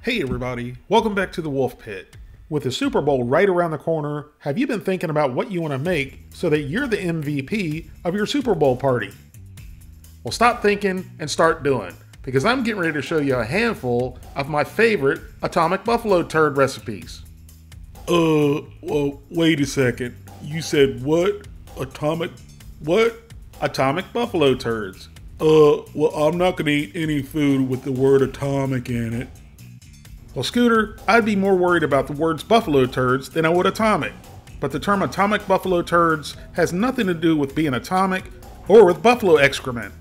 Hey everybody, welcome back to the Wolfe Pit. With the Super Bowl right around the corner, have you been thinking about what you want to make so that you're the MVP of your Super Bowl party? Well, stop thinking and start doing, because I'm getting ready to show you a handful of my favorite atomic buffalo turd recipes. Well, wait a second. You said what? What? Atomic buffalo turds. Well, I'm not gonna eat any food with the word atomic in it. Well, Scooter, I'd be more worried about the words buffalo turds than I would atomic. But the term atomic buffalo turds has nothing to do with being atomic or with buffalo excrement.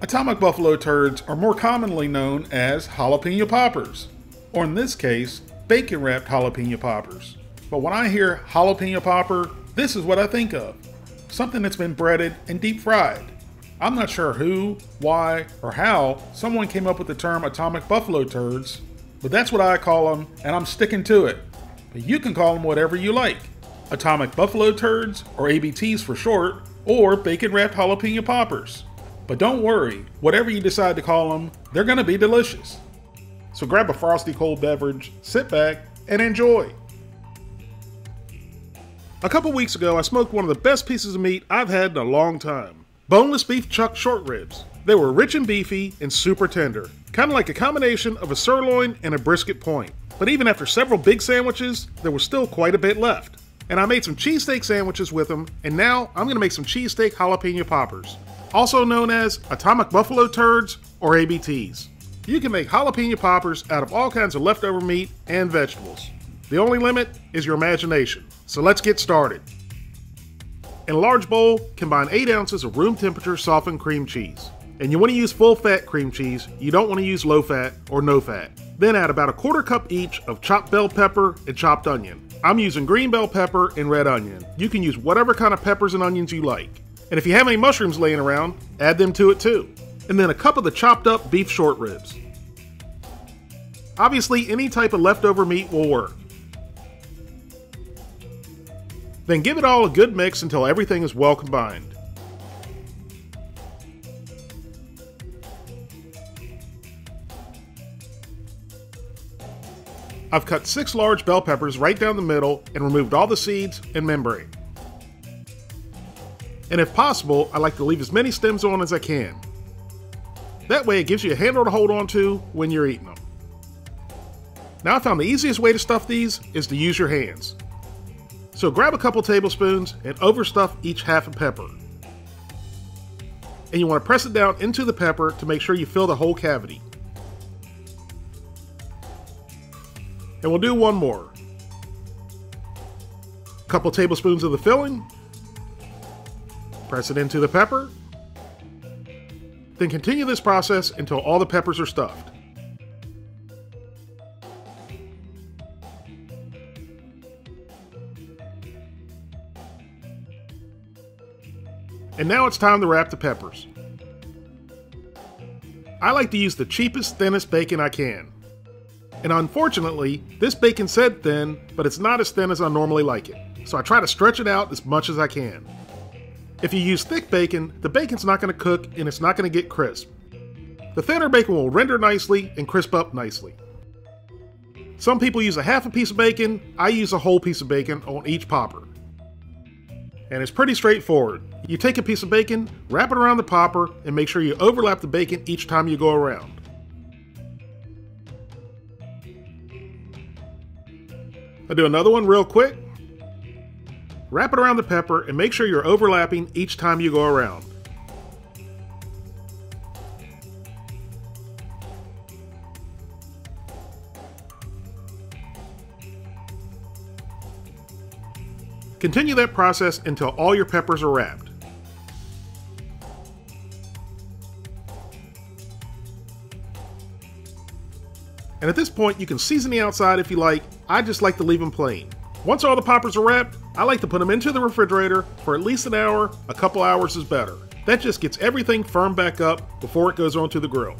Atomic buffalo turds are more commonly known as jalapeno poppers, or in this case, bacon wrapped jalapeno poppers. But when I hear jalapeno popper, this is what I think of. Something that's been breaded and deep fried. I'm not sure who, why, or how someone came up with the term atomic buffalo turds, but that's what I call them, and I'm sticking to it. But you can call them whatever you like. Atomic buffalo turds, or ABTS for short, or bacon wrapped jalapeno poppers. But don't worry, whatever you decide to call them, they're gonna be delicious. So grab a frosty cold beverage, sit back, and enjoy. A couple weeks ago, I smoked one of the best pieces of meat I've had in a long time. Boneless beef chuck short ribs. They were rich and beefy and super tender. Kind of like a combination of a sirloin and a brisket point. But even after several big sandwiches, there was still quite a bit left. And I made some cheesesteak sandwiches with them, and now I'm gonna make some cheesesteak jalapeno poppers, also known as atomic buffalo turds or ABTs. You can make jalapeno poppers out of all kinds of leftover meat and vegetables. The only limit is your imagination. So let's get started. In a large bowl, combine 8 ounces of room temperature softened cream cheese. And you want to use full fat cream cheese, you don't want to use low fat or no fat. Then add about a 1/4 cup each of chopped bell pepper and chopped onion. I'm using green bell pepper and red onion. You can use whatever kind of peppers and onions you like. And if you have any mushrooms laying around, add them to it too. And then a cup of the chopped up beef short ribs. Obviously, any type of leftover meat will work. Then give it all a good mix until everything is well combined. I've cut 6 large bell peppers right down the middle and removed all the seeds and membrane. And if possible, I like to leave as many stems on as I can. That way it gives you a handle to hold on to when you're eating them. Now I found the easiest way to stuff these is to use your hands. So grab a couple tablespoons and overstuff each half a pepper. And you want to press it down into the pepper to make sure you fill the whole cavity. And we'll do one more. A couple tablespoons of the filling. Press it into the pepper. Then continue this process until all the peppers are stuffed. And now it's time to wrap the peppers. I like to use the cheapest, thinnest bacon I can. And unfortunately, this bacon said thin, but it's not as thin as I normally like it. So I try to stretch it out as much as I can. If you use thick bacon, the bacon's not going to cook and it's not going to get crisp. The thinner bacon will render nicely and crisp up nicely. Some people use a half a piece of bacon, I use a whole piece of bacon on each popper. And it's pretty straightforward. You take a piece of bacon, wrap it around the popper, and make sure you overlap the bacon each time you go around. I'll do another one real quick. Wrap it around the pepper and make sure you're overlapping each time you go around. Continue that process until all your peppers are wrapped. And at this point, you can season the outside if you like. I just like to leave them plain. Once all the poppers are wrapped, I like to put them into the refrigerator for at least an hour. A couple hours is better. That just gets everything firmed back up before it goes onto the grill.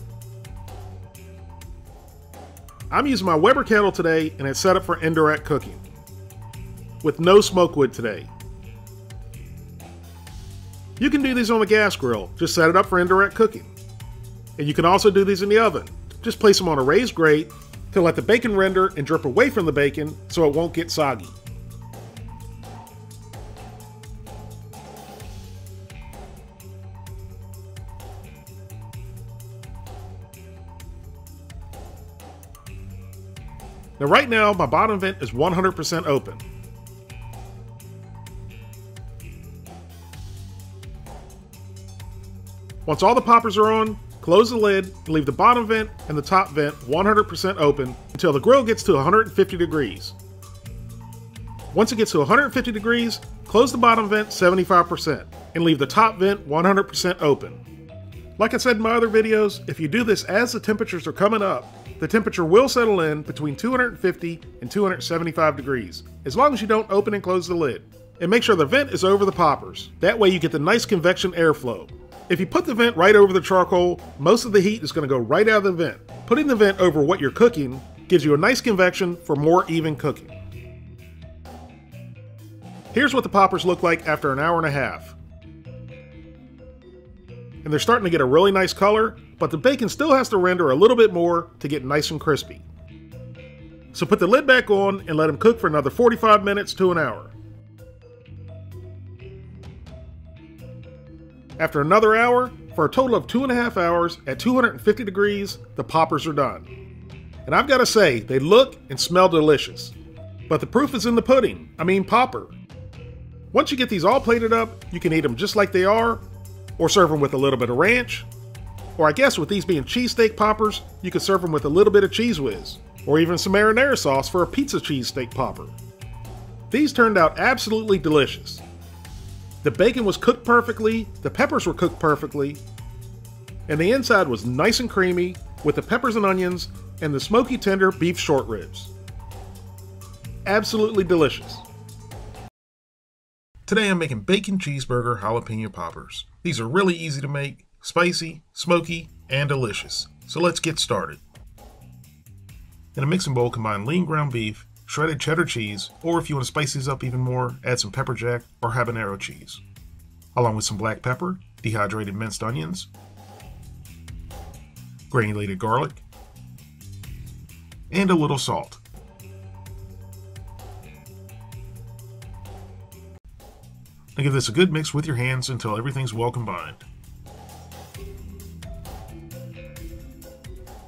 I'm using my Weber kettle today and it's set up for indirect cooking, with no smoke wood today. You can do these on the gas grill, just set it up for indirect cooking. And you can also do these in the oven. Just place them on a raised grate, to let the bacon render and drip away from the bacon so it won't get soggy. Now right now, my bottom vent is 100% open. Once all the poppers are on, close the lid and leave the bottom vent and the top vent 100% open until the grill gets to 150 degrees. Once it gets to 150 degrees, close the bottom vent 75% and leave the top vent 100% open. Like I said in my other videos, if you do this as the temperatures are coming up, the temperature will settle in between 250 and 275 degrees, as long as you don't open and close the lid. And make sure the vent is over the poppers. That way you get the nice convection airflow. If you put the vent right over the charcoal, most of the heat is going to go right out of the vent. Putting the vent over what you're cooking gives you a nice convection for more even cooking. Here's what the poppers look like after an hour and a half. And they're starting to get a really nice color, but the bacon still has to render a little bit more to get nice and crispy. So put the lid back on and let them cook for another 45 minutes to an hour. After another hour, for a total of 2.5 hours at 250 degrees, the poppers are done. And I've got to say, they look and smell delicious. But the proof is in the pudding, popper. Once you get these all plated up, you can eat them just like they are, or serve them with a little bit of ranch, or I guess with these being cheesesteak poppers, you could serve them with a little bit of Cheez Whiz, or even some marinara sauce for a pizza cheesesteak popper. These turned out absolutely delicious. The bacon was cooked perfectly, the peppers were cooked perfectly, and the inside was nice and creamy with the peppers and onions and the smoky tender beef short ribs. Absolutely delicious. Today I'm making bacon cheeseburger jalapeno poppers. These are really easy to make, spicy, smoky, and delicious. So let's get started. In a mixing bowl, combine lean ground beef, shredded cheddar cheese, or if you want to spice these up even more, add some pepper jack or habanero cheese, along with some black pepper, dehydrated minced onions, granulated garlic, and a little salt. Now give this a good mix with your hands until everything's well combined.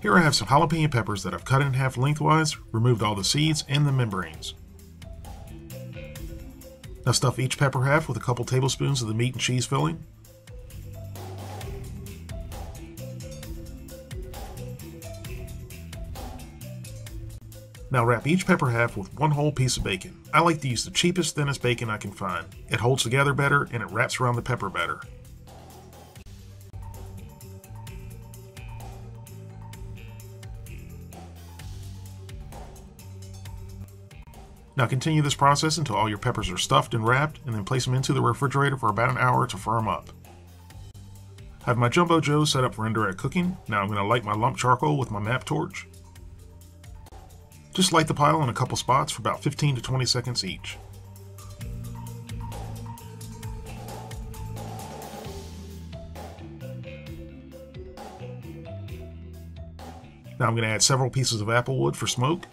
Here I have some jalapeno peppers that I've cut in half lengthwise, removed all the seeds and the membranes. Now stuff each pepper half with a couple tablespoons of the meat and cheese filling. Now wrap each pepper half with one whole piece of bacon. I like to use the cheapest, thinnest bacon I can find. It holds together better and it wraps around the pepper better. Now continue this process until all your peppers are stuffed and wrapped, and then place them into the refrigerator for about an hour to firm up. I have my Jumbo Joe set up for indirect cooking. Now I'm going to light my lump charcoal with my map torch. Just light the pile in a couple spots for about 15 to 20 seconds each. Now I'm going to add several pieces of apple wood for smoke.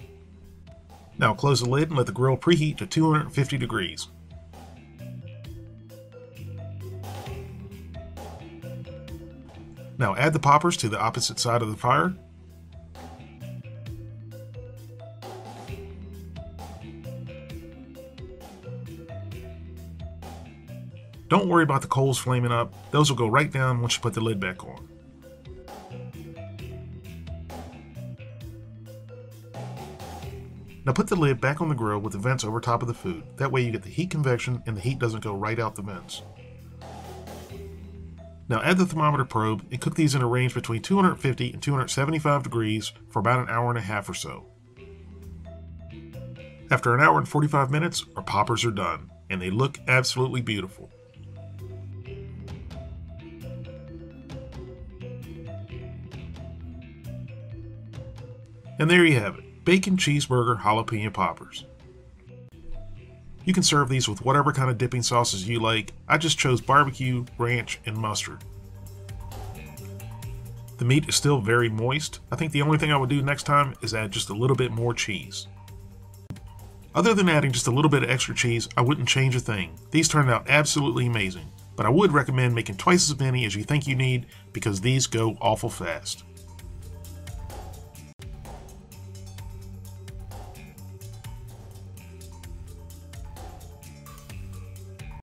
Now close the lid and let the grill preheat to 250 degrees. Now add the poppers to the opposite side of the fire. Don't worry about the coals flaming up, those will go right down once you put the lid back on. Now put the lid back on the grill with the vents over top of the food. That way you get the heat convection and the heat doesn't go right out the vents. Now add the thermometer probe and cook these in a range between 250 and 275 degrees for about an hour and a half or so. After an hour and 45 minutes, our poppers are done, and they look absolutely beautiful. And there you have it, bacon cheeseburger jalapeno poppers. You can serve these with whatever kind of dipping sauces you like. I just chose barbecue, ranch, and mustard. The meat is still very moist. I think the only thing I would do next time is add just a little bit more cheese. Other than adding just a little bit of extra cheese, I wouldn't change a thing. These turned out absolutely amazing, but I would recommend making twice as many as you think you need because these go awful fast.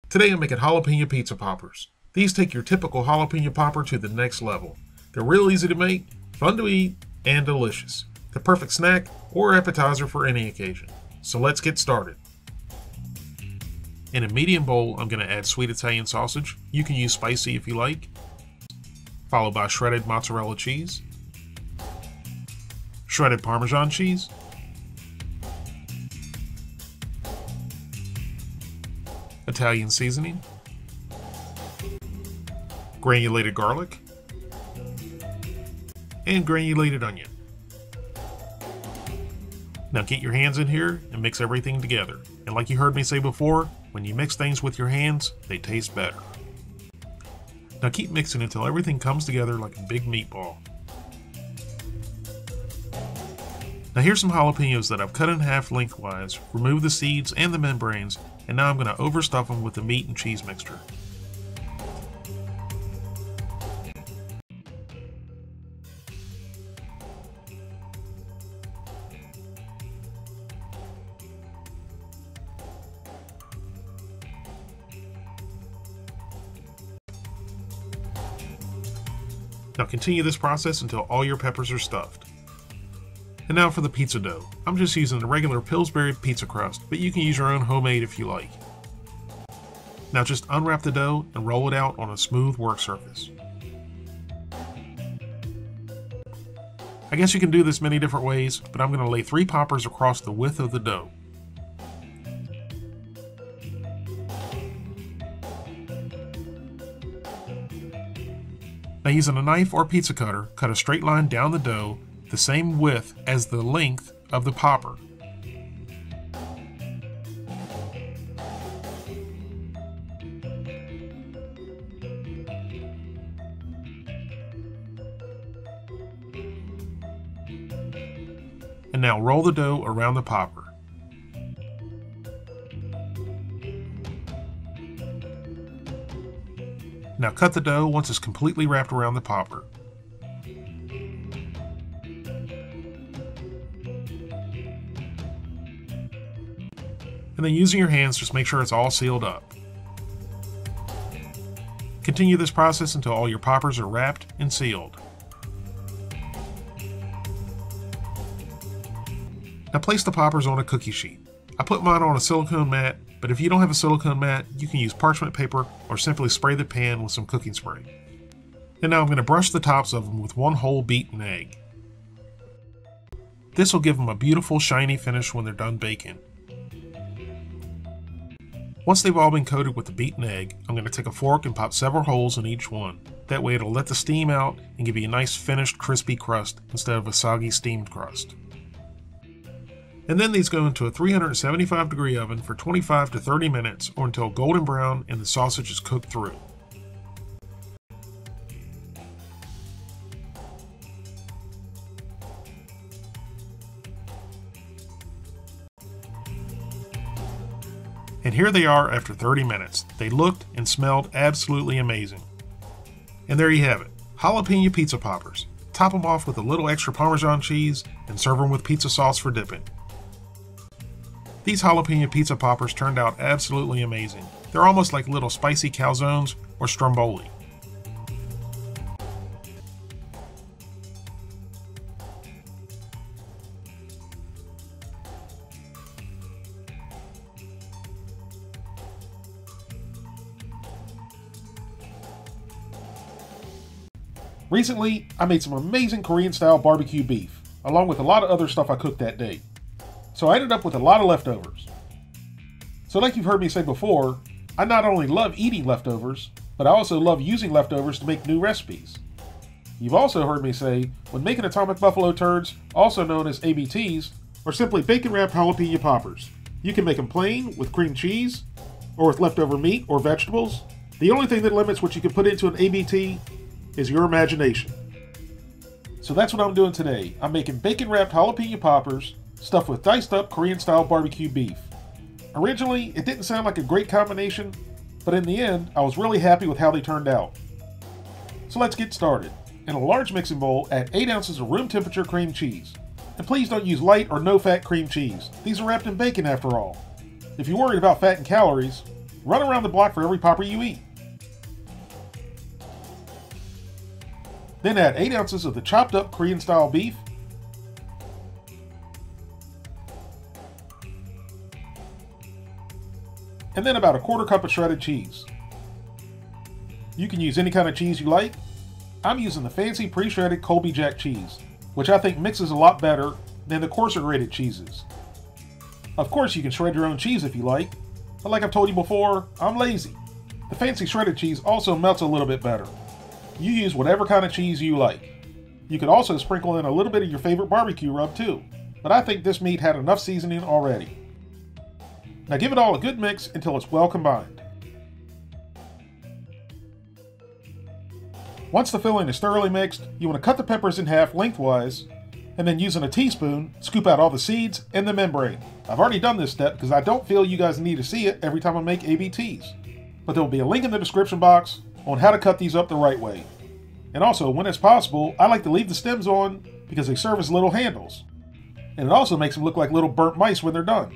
Today I'm making jalapeno pizza poppers. These take your typical jalapeno popper to the next level. They're real easy to make, fun to eat, and delicious. The perfect snack or appetizer for any occasion. So let's get started. In a medium bowl, I'm going to add sweet Italian sausage. You can use spicy if you like. Followed by shredded mozzarella cheese, shredded Parmesan cheese, Italian seasoning, granulated garlic, and granulated onion. Now get your hands in here and mix everything together. And like you heard me say before, when you mix things with your hands, they taste better. Now keep mixing until everything comes together like a big meatball. Now here's some jalapenos that I've cut in half lengthwise, removed the seeds and the membranes, and now I'm going to overstuff them with the meat and cheese mixture. Now continue this process until all your peppers are stuffed. And now for the pizza dough. I'm just using the regular Pillsbury pizza crust, but you can use your own homemade if you like. Now just unwrap the dough and roll it out on a smooth work surface. I guess you can do this many different ways, but I'm going to lay 3 poppers across the width of the dough. Now using a knife or pizza cutter, cut a straight line down the dough, the same width as the length of the popper. And now roll the dough around the popper. Now cut the dough once it's completely wrapped around the popper. And then using your hands, just make sure it's all sealed up. Continue this process until all your poppers are wrapped and sealed. Now place the poppers on a cookie sheet. I put mine on a silicone mat, but if you don't have a silicone mat, you can use parchment paper or simply spray the pan with some cooking spray. And now I'm going to brush the tops of them with 1 whole beaten egg. This will give them a beautiful shiny finish when they're done baking. Once they've all been coated with the beaten egg, I'm going to take a fork and pop several holes in each one. That way it'll let the steam out and give you a nice finished crispy crust instead of a soggy steamed crust. And then these go into a 375-degree oven for 25 to 30 minutes or until golden brown and the sausage is cooked through. And here they are after 30 minutes. They looked and smelled absolutely amazing. And there you have it, jalapeno pizza poppers. Top them off with a little extra Parmesan cheese and serve them with pizza sauce for dipping. These jalapeno pizza poppers turned out absolutely amazing. They're almost like little spicy calzones or stromboli. Recently, I made some amazing Korean-style barbecue beef, along with a lot of other stuff I cooked that day. So I ended up with a lot of leftovers. So like you've heard me say before, I not only love eating leftovers, but I also love using leftovers to make new recipes. You've also heard me say, when making atomic buffalo turds, also known as ABTS, or simply bacon-wrapped jalapeno poppers, you can make them plain, with cream cheese, or with leftover meat or vegetables. The only thing that limits what you can put into an ABT is your imagination. So that's what I'm doing today. I'm making bacon-wrapped jalapeno poppers stuffed with diced-up Korean-style barbecue beef. Originally, it didn't sound like a great combination, but in the end, I was really happy with how they turned out. So let's get started. In a large mixing bowl, add 8 ounces of room temperature cream cheese. And please don't use light or no-fat cream cheese. These are wrapped in bacon after all. If you're worried about fat and calories, run around the block for every popper you eat. Then add 8 ounces of the chopped up Korean-style beef, and then about a 1/4 cup of shredded cheese. You can use any kind of cheese you like. I'm using the fancy pre-shredded Colby Jack cheese, which I think mixes a lot better than the coarser grated cheeses. Of course, you can shred your own cheese if you like, but like I've told you before, I'm lazy. The fancy shredded cheese also melts a little bit better. You use whatever kind of cheese you like. You could also sprinkle in a little bit of your favorite barbecue rub too, but I think this meat had enough seasoning already. Now give it all a good mix until it's well combined. Once the filling is thoroughly mixed, you want to cut the peppers in half lengthwise, and then using a teaspoon, scoop out all the seeds and the membrane. I've already done this step because I don't feel you guys need to see it every time I make ABTs. But there will be a link in the description box on how to cut these up the right way. And also, when it's possible, I like to leave the stems on because they serve as little handles. And it also makes them look like little burnt mice when they're done.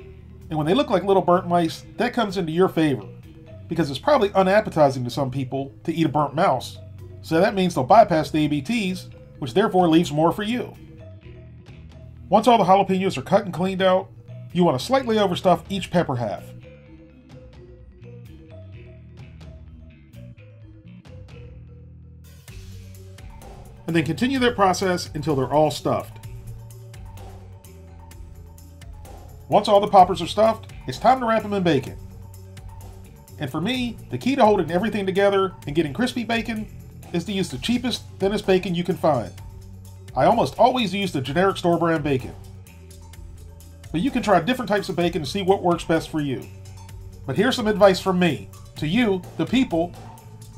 And when they look like little burnt mice, that comes into your favor, because it's probably unappetizing to some people to eat a burnt mouse. So that means they'll bypass the ABTs, which therefore leaves more for you. Once all the jalapenos are cut and cleaned out, you want to slightly overstuff each pepper half. And then continue that process until they're all stuffed. Once all the poppers are stuffed, it's time to wrap them in bacon. And for me, the key to holding everything together and getting crispy bacon is to use the cheapest, thinnest bacon you can find. I almost always use the generic store brand bacon. But you can try different types of bacon to see what works best for you. But here's some advice from me. To you, the people,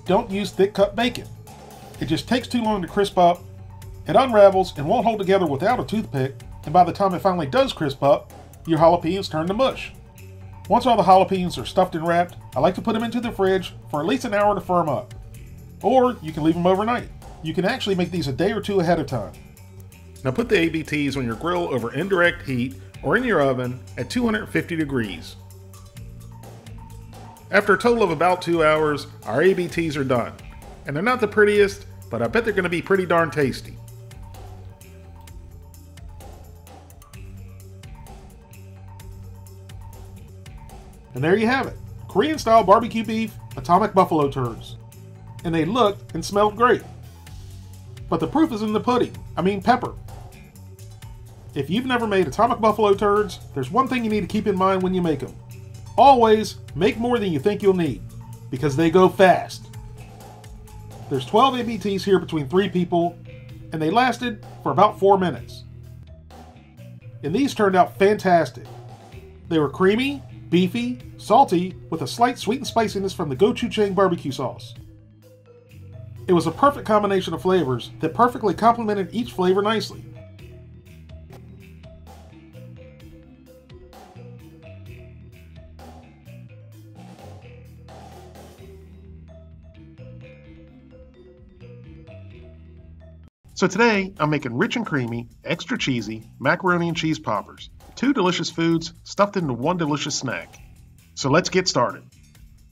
don't use thick cut bacon. It just takes too long to crisp up, it unravels and won't hold together without a toothpick, and by the time it finally does crisp up, your jalapenos turn to mush. Once all the jalapenos are stuffed and wrapped, I like to put them into the fridge for at least an hour to firm up. Or you can leave them overnight. You can actually make these a day or two ahead of time. Now put the ABTs on your grill over indirect heat or in your oven at 250 degrees. After a total of about 2 hours, our ABTs are done. And they're not the prettiest, but I bet they're going to be pretty darn tasty. And there you have it. Korean-style barbecue beef, atomic buffalo turds. And they looked and smelled great. But the proof is in the pudding. I mean pepper. If you've never made atomic buffalo turds, there's one thing you need to keep in mind when you make them. Always make more than you think you'll need, because they go fast. There's 12 ABTs here between 3 people, and they lasted for about 4 minutes. And these turned out fantastic. They were creamy, beefy, salty, with a slight sweet and spiciness from the gochujang barbecue sauce. It was a perfect combination of flavors that perfectly complemented each flavor nicely. So today, I'm making rich and creamy, extra cheesy, macaroni and cheese poppers. 2 delicious foods stuffed into one delicious snack. So let's get started.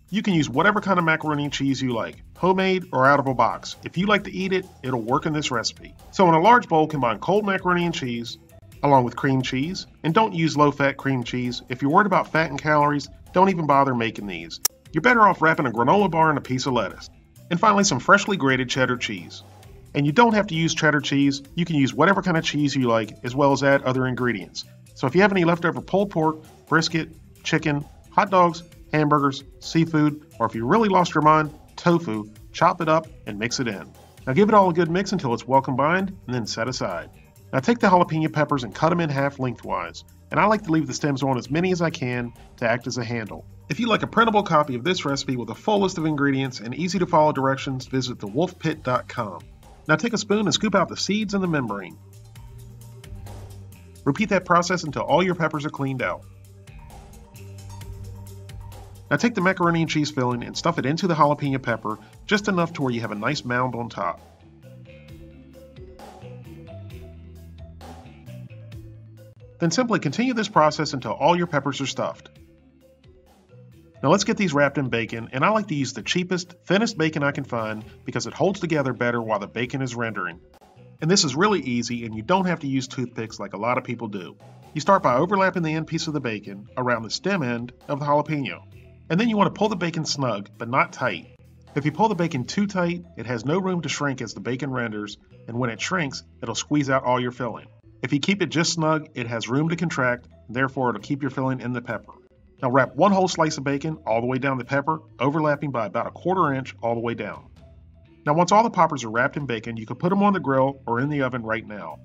You can use whatever kind of macaroni and cheese you like, homemade or out of a box. If you like to eat it, it'll work in this recipe. So in a large bowl, combine cold macaroni and cheese, along with cream cheese, and don't use low-fat cream cheese. If you're worried about fat and calories, don't even bother making these. You're better off wrapping a granola bar in a piece of lettuce. And finally, some freshly grated cheddar cheese. And you don't have to use cheddar cheese, you can use whatever kind of cheese you like, as well as add other ingredients. So if you have any leftover pulled pork, brisket, chicken, hot dogs, hamburgers, seafood, or if you really lost your mind, tofu, chop it up and mix it in. Now give it all a good mix until it's well combined, and then set aside. Now take the jalapeno peppers and cut them in half lengthwise, and I like to leave the stems on as many as I can to act as a handle. If you'd like a printable copy of this recipe with a full list of ingredients and easy to follow directions, visit thewolfepit.com. Now take a spoon and scoop out the seeds and the membrane. Repeat that process until all your peppers are cleaned out. Now take the macaroni and cheese filling and stuff it into the jalapeno pepper, just enough to where you have a nice mound on top. Then simply continue this process until all your peppers are stuffed. Now let's get these wrapped in bacon, and I like to use the cheapest, thinnest bacon I can find because it holds together better while the bacon is rendering. And this is really easy, and you don't have to use toothpicks like a lot of people do. You start by overlapping the end piece of the bacon around the stem end of the jalapeno. And then you want to pull the bacon snug, but not tight. If you pull the bacon too tight, it has no room to shrink as the bacon renders, and when it shrinks, it'll squeeze out all your filling. If you keep it just snug, it has room to contract, and therefore it'll keep your filling in the pepper. Now wrap one whole slice of bacon all the way down the pepper, overlapping by about 1/4 inch all the way down. Now once all the poppers are wrapped in bacon, you can put them on the grill or in the oven right now.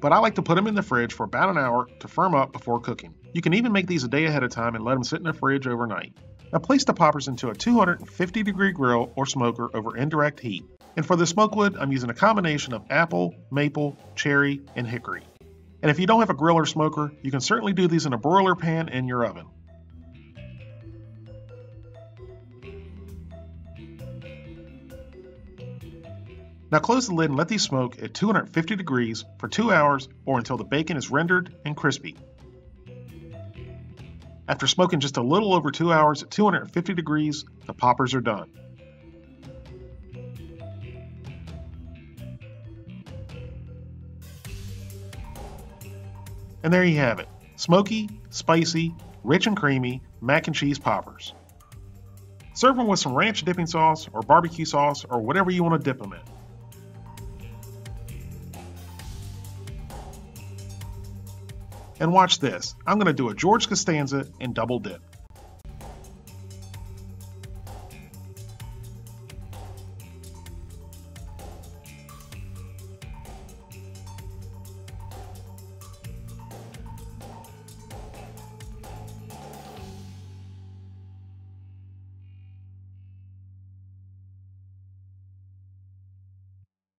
But I like to put them in the fridge for about an hour to firm up before cooking. You can even make these a day ahead of time and let them sit in the fridge overnight. Now place the poppers into a 250-degree grill or smoker over indirect heat. And for the smoke wood, I'm using a combination of apple, maple, cherry, and hickory. And if you don't have a grill or smoker, you can certainly do these in a broiler pan in your oven. Now close the lid and let these smoke at 250 degrees for 2 hours or until the bacon is rendered and crispy. After smoking just a little over 2 hours at 250 degrees, the poppers are done. And there you have it, smoky, spicy, rich and creamy mac and cheese poppers. Serve them with some ranch dipping sauce or barbecue sauce or whatever you want to dip them in. And watch this, I'm going to do a George Costanza and double dip.